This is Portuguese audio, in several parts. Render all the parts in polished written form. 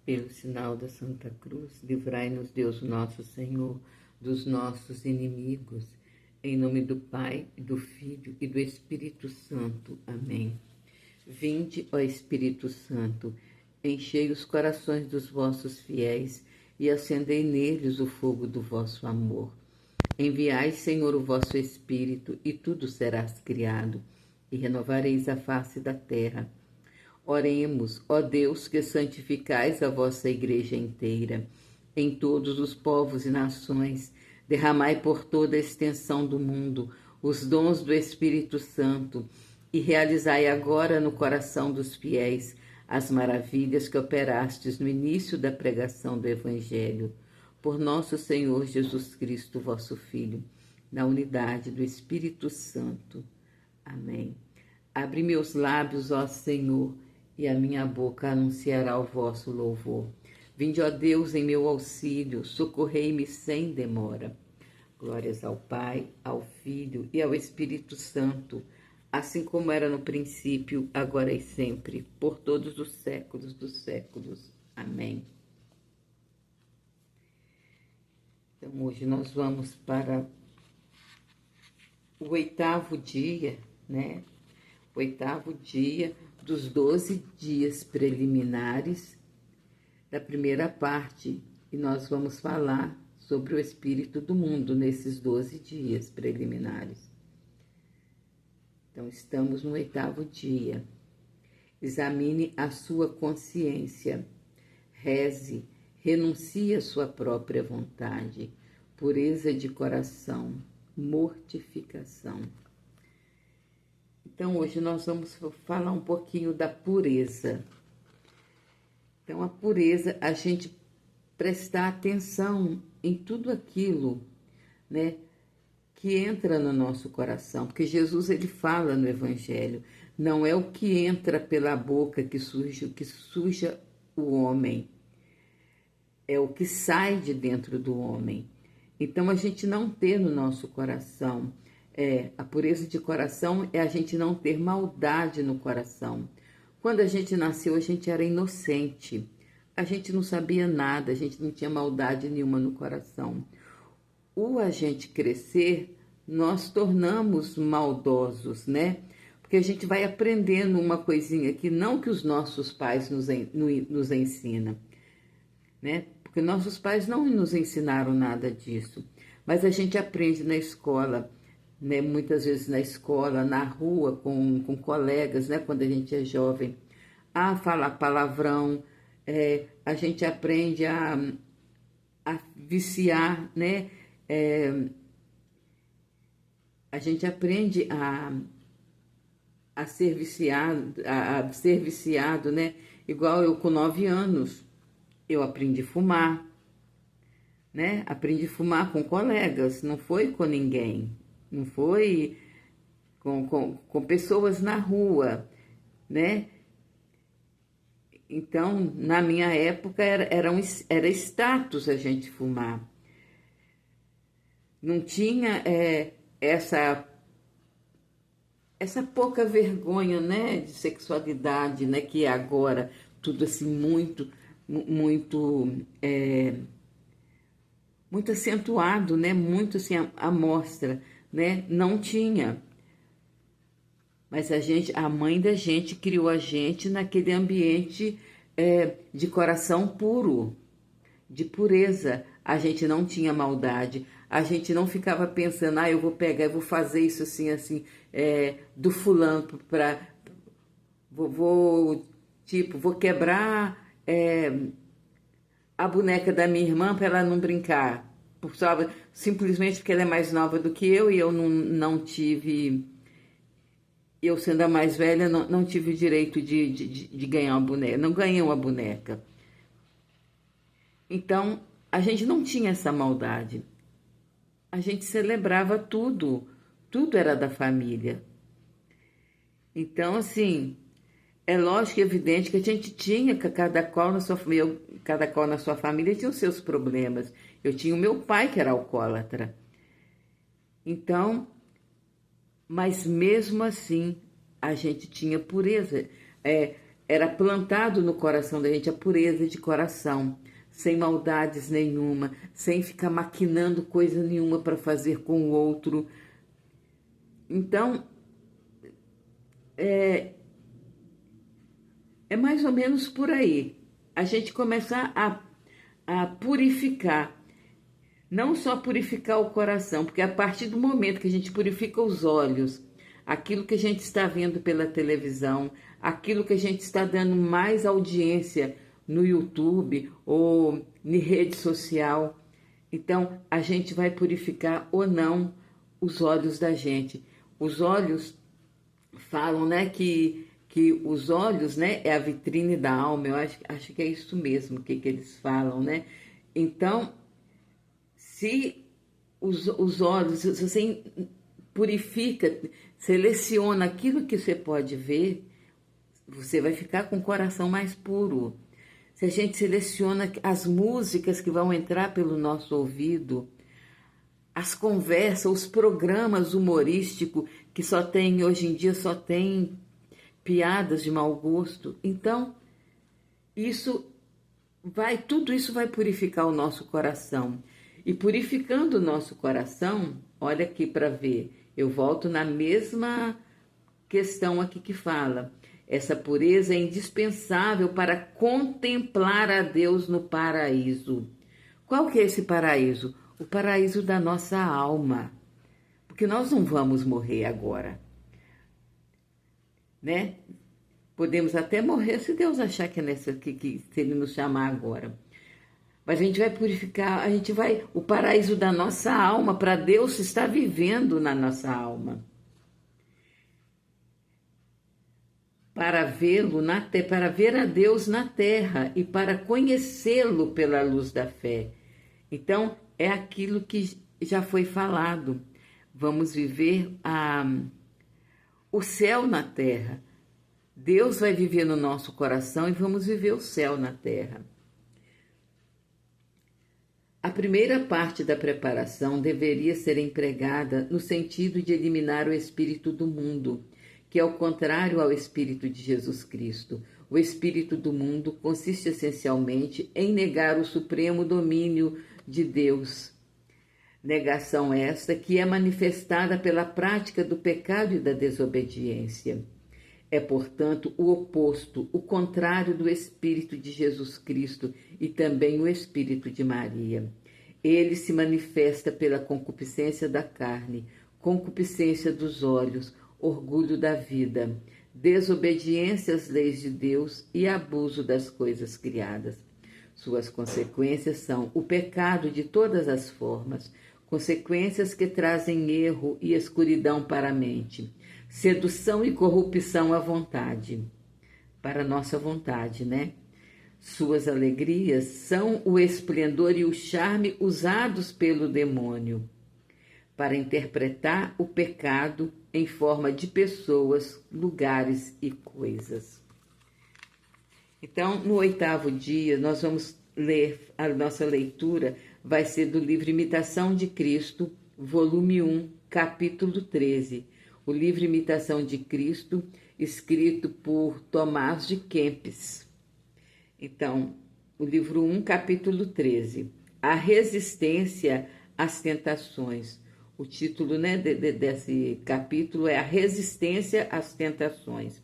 Pelo sinal da Santa Cruz, livrai-nos, Deus nosso Senhor, dos nossos inimigos. Em nome do Pai, do Filho e do Espírito Santo. Amém. Vinde, ó Espírito Santo, enchei os corações dos vossos fiéis e acendei neles o fogo do vosso amor. Enviai, Senhor, o vosso Espírito, e tudo será criado, e renovareis a face da terra. Oremos, ó Deus, que santificais a vossa Igreja inteira, em todos os povos e nações, derramai por toda a extensão do mundo os dons do Espírito Santo e realizai agora no coração dos fiéis as maravilhas que operastes no início da pregação do Evangelho. Por nosso Senhor Jesus Cristo, vosso Filho, na unidade do Espírito Santo. Amém. Abre meus lábios, ó Senhor, e a minha boca anunciará o vosso louvor. Vinde, ó Deus, em meu auxílio, socorrei-me sem demora. Glórias ao Pai, ao Filho e ao Espírito Santo, assim como era no princípio, agora e sempre, por todos os séculos dos séculos. Amém. Então, hoje nós vamos para o 8º dia, né? O 8º dia dos 12 dias preliminares da primeira parte. E nós vamos falar sobre o espírito do mundo nesses 12 dias preliminares. Então, estamos no 8º dia. Examine a sua consciência, reze, renuncie à sua própria vontade, pureza de coração, mortificação. Então, hoje nós vamos falar um pouquinho da pureza. Então, a pureza, a gente prestar atenção em tudo aquilo, né, que entra no nosso coração. Porque Jesus, ele fala no Evangelho, não é o que entra pela boca que suja o homem, é o que sai de dentro do homem. Então, a gente não ter no nosso coração, a pureza de coração é a gente não ter maldade no coração. Quando a gente nasceu, a gente era inocente, a gente não sabia nada, a gente não tinha maldade nenhuma no coração. A gente crescer, nós tornamos maldosos, né? Porque a gente vai aprendendo uma coisinha que não que os nossos pais nos ensinam, né? Porque nossos pais não nos ensinaram nada disso, mas a gente aprende na escola, né? Muitas vezes na escola, na rua, com colegas, né? Quando a gente é jovem, a falar palavrão, a gente aprende a viciar, né? A gente aprende a ser viciado, né? Igual eu com 9 anos, eu aprendi a fumar, né? Aprendi a fumar com colegas, não foi com ninguém, não foi com pessoas na rua, né? Então, na minha época, era status a gente fumar. Não tinha essa pouca vergonha, né, de sexualidade, né, que é agora tudo assim muito acentuado, né, muito assim à mostra, né, não tinha. Mas a mãe da gente criou a gente naquele ambiente de coração puro, de pureza. A gente não tinha maldade, a gente não ficava pensando, eu vou pegar, eu vou fazer isso assim, do fulano vou quebrar a boneca da minha irmã para ela não brincar, simplesmente porque ela é mais nova do que eu e eu não tive, eu sendo a mais velha, não tive o direito de ganhar uma boneca, não ganhei uma boneca. Então, a gente não tinha essa maldade. A gente celebrava tudo era da família. Então, assim, é lógico e evidente que a gente tinha, cada qual na sua família tinha os seus problemas. Eu tinha o meu pai que era alcoólatra. Então, mas mesmo assim, a gente tinha pureza. era plantado no coração da gente a pureza de coração, sem maldades nenhuma, sem ficar maquinando coisa nenhuma para fazer com o outro. Então, é mais ou menos por aí. A gente começar a purificar, não só purificar o coração, porque a partir do momento que a gente purifica os olhos, aquilo que a gente está vendo pela televisão, aquilo que a gente está dando mais audiência no YouTube ou em rede social, então a gente vai purificar ou não os olhos da gente. Os olhos falam, né, que os olhos, né, é a vitrine da alma. Eu acho que é isso mesmo que eles falam, né? Então, se os olhos, se você purifica, seleciona aquilo que você pode ver, você vai ficar com o coração mais puro. Se a gente seleciona as músicas que vão entrar pelo nosso ouvido, as conversas, os programas humorísticos que só tem, hoje em dia só tem piadas de mau gosto. Então, tudo isso vai purificar o nosso coração. E purificando o nosso coração, olha aqui para ver, eu volto na mesma questão aqui que fala. Essa pureza é indispensável para contemplar a Deus no paraíso. Qual que é esse paraíso? O paraíso da nossa alma. Porque nós não vamos morrer agora, né? Podemos até morrer se Deus achar que é nessa aqui, se Ele nos chamar agora. Mas a gente vai purificar, o paraíso da nossa alma, para Deus estar vivendo na nossa alma. Para vê-lo para ver a Deus na terra e para conhecê-lo pela luz da fé. Então, é aquilo que já foi falado. Vamos viver o céu na terra. Deus vai viver no nosso coração e vamos viver o céu na terra. A primeira parte da preparação deveria ser empregada no sentido de eliminar o espírito do mundo, que é o contrário ao espírito de Jesus Cristo. O espírito do mundo consiste essencialmente em negar o supremo domínio de Deus. Negação esta que é manifestada pela prática do pecado e da desobediência. É, portanto, o oposto, o contrário do Espírito de Jesus Cristo e também o Espírito de Maria. Ele se manifesta pela concupiscência da carne, concupiscência dos olhos, orgulho da vida, desobediência às leis de Deus e abuso das coisas criadas. Suas consequências são o pecado de todas as formas, consequências que trazem erro e escuridão para a mente, sedução e corrupção à vontade, para a nossa vontade, né? Suas alegrias são o esplendor e o charme usados pelo demônio para interpretar o pecado em forma de pessoas, lugares e coisas. Então, no 8º dia, nós vamos ler, a nossa leitura vai ser do livro Imitação de Cristo, volume 1, capítulo 13. O livro Imitação de Cristo, escrito por Tomás de Kempis. Então, o livro 1, capítulo 13. A resistência às tentações. O título, né, desse capítulo é A Resistência às Tentações.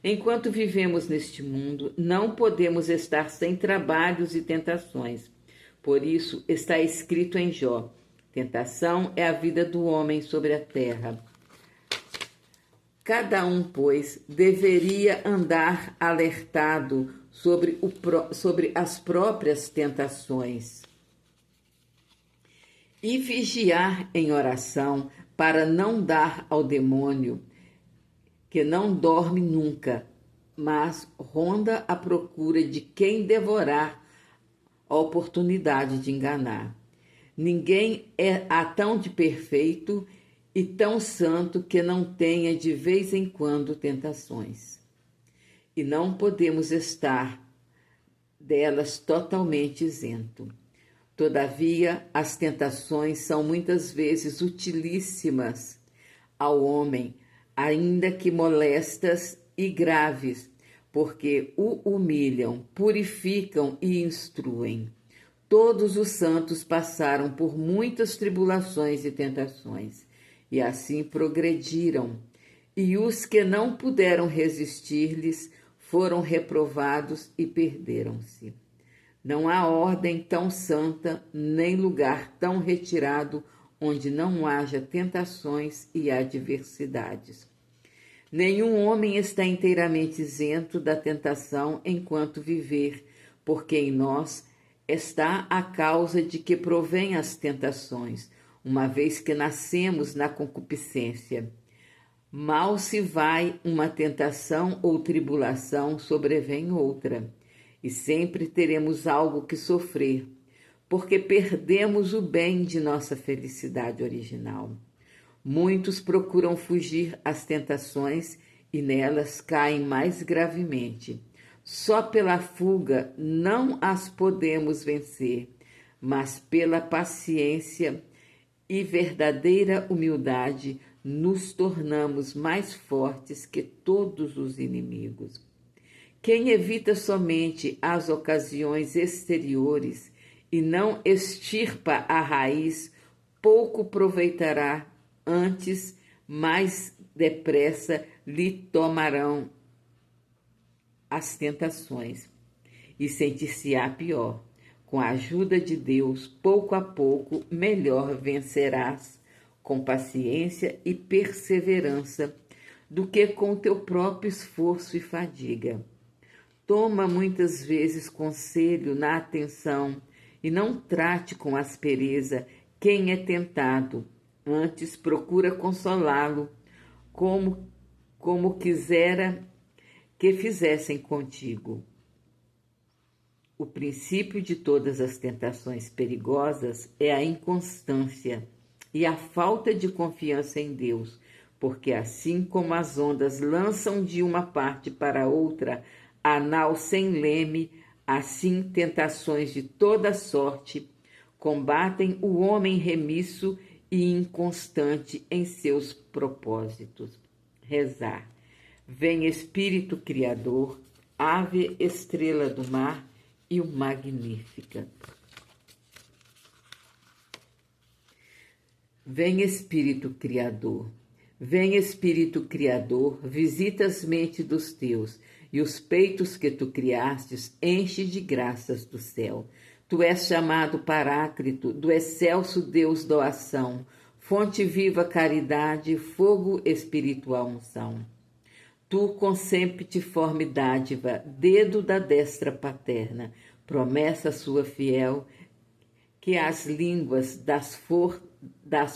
Enquanto vivemos neste mundo, não podemos estar sem trabalhos e tentações. Por isso, está escrito em Jó: tentação é a vida do homem sobre a terra. Cada um, pois, deveria andar alertado sobre as próprias tentações e vigiar em oração para não dar ao demônio, que não dorme nunca, mas ronda à procura de quem devorar a oportunidade de enganar. Ninguém há tão de perfeito e tão santo que não tenha de vez em quando tentações. E não podemos estar delas totalmente isento. Todavia, as tentações são muitas vezes utilíssimas ao homem, ainda que molestas e graves, porque o humilham, purificam e instruem. Todos os santos passaram por muitas tribulações e tentações, e assim progrediram. E os que não puderam resistir-lhes foram reprovados e perderam-se. Não há ordem tão santa, nem lugar tão retirado onde não haja tentações e adversidades. Nenhum homem está inteiramente isento da tentação enquanto viver, porque em nós está a causa de que provém as tentações, uma vez que nascemos na concupiscência. Mal se vai uma tentação ou tribulação, sobrevém outra, e sempre teremos algo que sofrer, porque perdemos o bem de nossa felicidade original. Muitos procuram fugir às tentações e nelas caem mais gravemente. Só pela fuga não as podemos vencer, mas pela paciência e verdadeira humildade nos tornamos mais fortes que todos os inimigos. Quem evita somente as ocasiões exteriores e não extirpa a raiz, pouco aproveitará, antes, mais depressa lhe tomarão as tentações e sentir-se-á pior. Com a ajuda de Deus, pouco a pouco, melhor vencerás com paciência e perseverança do que com teu próprio esforço e fadiga. Toma muitas vezes conselho na atenção e não trate com aspereza quem é tentado. Antes procura consolá-lo, como quisera que fizessem contigo. O princípio de todas as tentações perigosas é a inconstância e a falta de confiança em Deus, porque assim como as ondas lançam de uma parte para outra a nau sem leme, assim tentações de toda sorte combatem o homem remisso e inconstante em seus propósitos. Rezar. Vem Espírito Criador, Ave Estrela do Mar e o Magnífica. Vem Espírito Criador, vem Espírito Criador, visita as mentes dos teus, e os peitos que tu criastes enche de graças do céu. Tu és chamado Paráclito, do excelso Deus doação, fonte viva caridade, fogo espiritual unção. Tu concemptiforme dádiva, dedo da destra paterna, promessa sua fiel, que as línguas das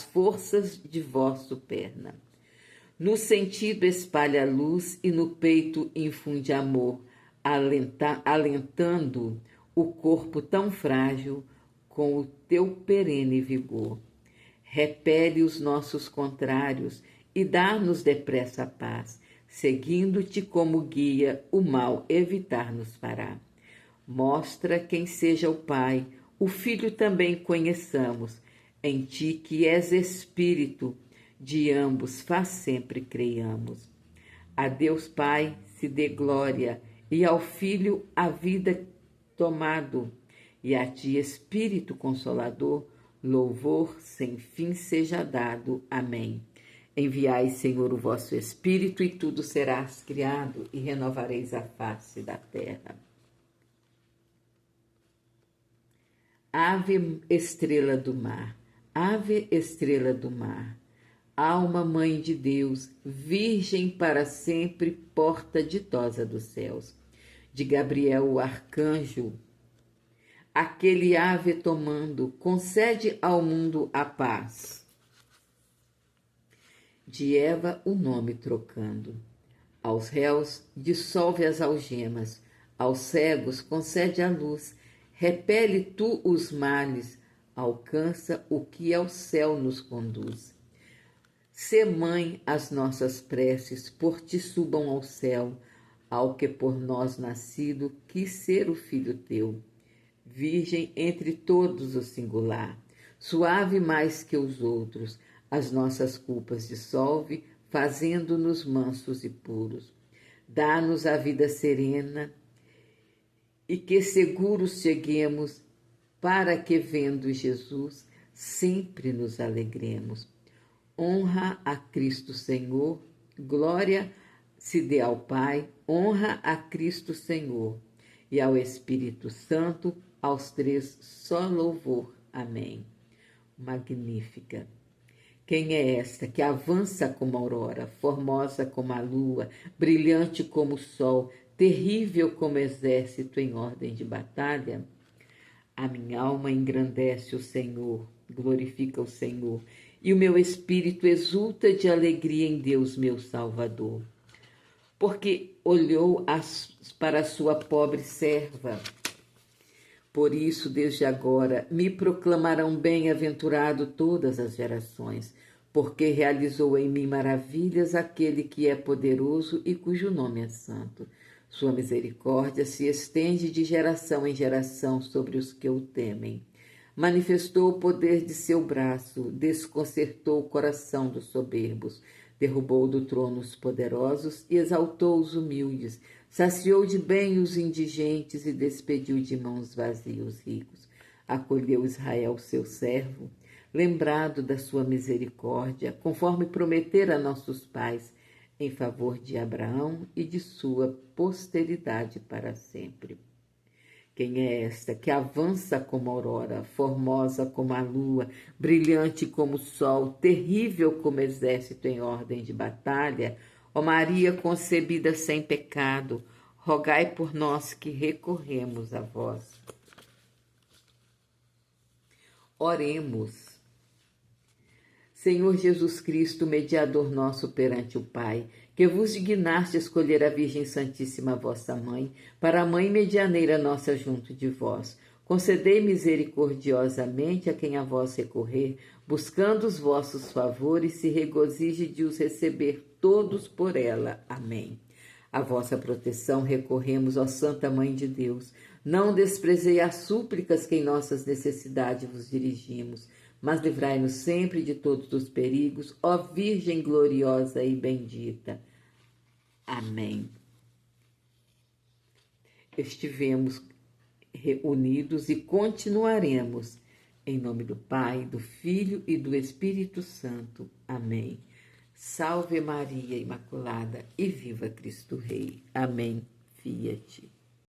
forças de vosso perna. No sentido espalha luz e no peito infunde amor, alentando o corpo tão frágil com o teu perene vigor. Repele os nossos contrários e dá-nos depressa a paz, seguindo-te como guia, o mal evitar nos fará. Mostra quem seja o Pai, o Filho também conheçamos, em ti que és Espírito, de ambos faz sempre creiamos. A Deus Pai se dê glória, e ao Filho a vida tomado, e a ti, Espírito Consolador, louvor sem fim seja dado. Amém. Enviai, Senhor, o vosso Espírito, e tudo serás criado, e renovareis a face da terra. Ave Estrela do Mar, Ave Estrela do Mar, alma mãe de Deus, virgem para sempre, porta ditosa dos céus. De Gabriel o arcanjo, aquele ave tomando, concede ao mundo a paz. De Eva o nome trocando, aos réus dissolve as algemas, aos cegos concede a luz, repele tu os males, alcança o que ao céu nos conduz. Sê mãe as nossas preces, por ti subam ao céu, ao que por nós nascido quis ser o filho teu. Virgem entre todos o singular, suave mais que os outros, as nossas culpas dissolve, fazendo-nos mansos e puros. Dá-nos a vida serena e que seguros cheguemos, para que, vendo Jesus, sempre nos alegremos. Honra a Cristo Senhor, glória se dê ao Pai, honra a Cristo Senhor e ao Espírito Santo, aos três só louvor. Amém. Magnífica. Quem é esta que avança como a aurora, formosa como a lua, brilhante como o sol, terrível como exército em ordem de batalha? A minha alma engrandece o Senhor, glorifica o Senhor, e o meu espírito exulta de alegria em Deus, meu Salvador. Porque olhou para a sua pobre serva. Por isso, desde agora, me proclamarão bem-aventurado todas as gerações, porque realizou em mim maravilhas aquele que é poderoso e cujo nome é santo. Sua misericórdia se estende de geração em geração sobre os que o temem. Manifestou o poder de seu braço, desconcertou o coração dos soberbos, derrubou do trono os poderosos e exaltou os humildes, saciou de bem os indigentes e despediu de mãos vazias os ricos. Acolheu Israel, seu servo, lembrado da sua misericórdia, conforme prometera a nossos pais, em favor de Abraão e de sua posteridade para sempre. Quem é esta que avança como a aurora, formosa como a lua, brilhante como o sol, terrível como exército em ordem de batalha? Ó Maria concebida sem pecado, rogai por nós que recorremos a vós. Oremos. Senhor Jesus Cristo, mediador nosso perante o Pai, que vos dignaste escolher a Virgem Santíssima, vossa Mãe, para a Mãe medianeira nossa junto de vós, concedei misericordiosamente a quem a vós recorrer, buscando os vossos favores, se regozije de os receber todos por ela. Amém. A vossa proteção recorremos, ó Santa Mãe de Deus. Não desprezei as súplicas que em nossas necessidades vos dirigimos, mas livrai-nos sempre de todos os perigos, ó Virgem gloriosa e bendita. Amém. Estivemos reunidos e continuaremos. Em nome do Pai, do Filho e do Espírito Santo. Amém. Salve Maria Imaculada e viva Cristo Rei. Amém. Fiat.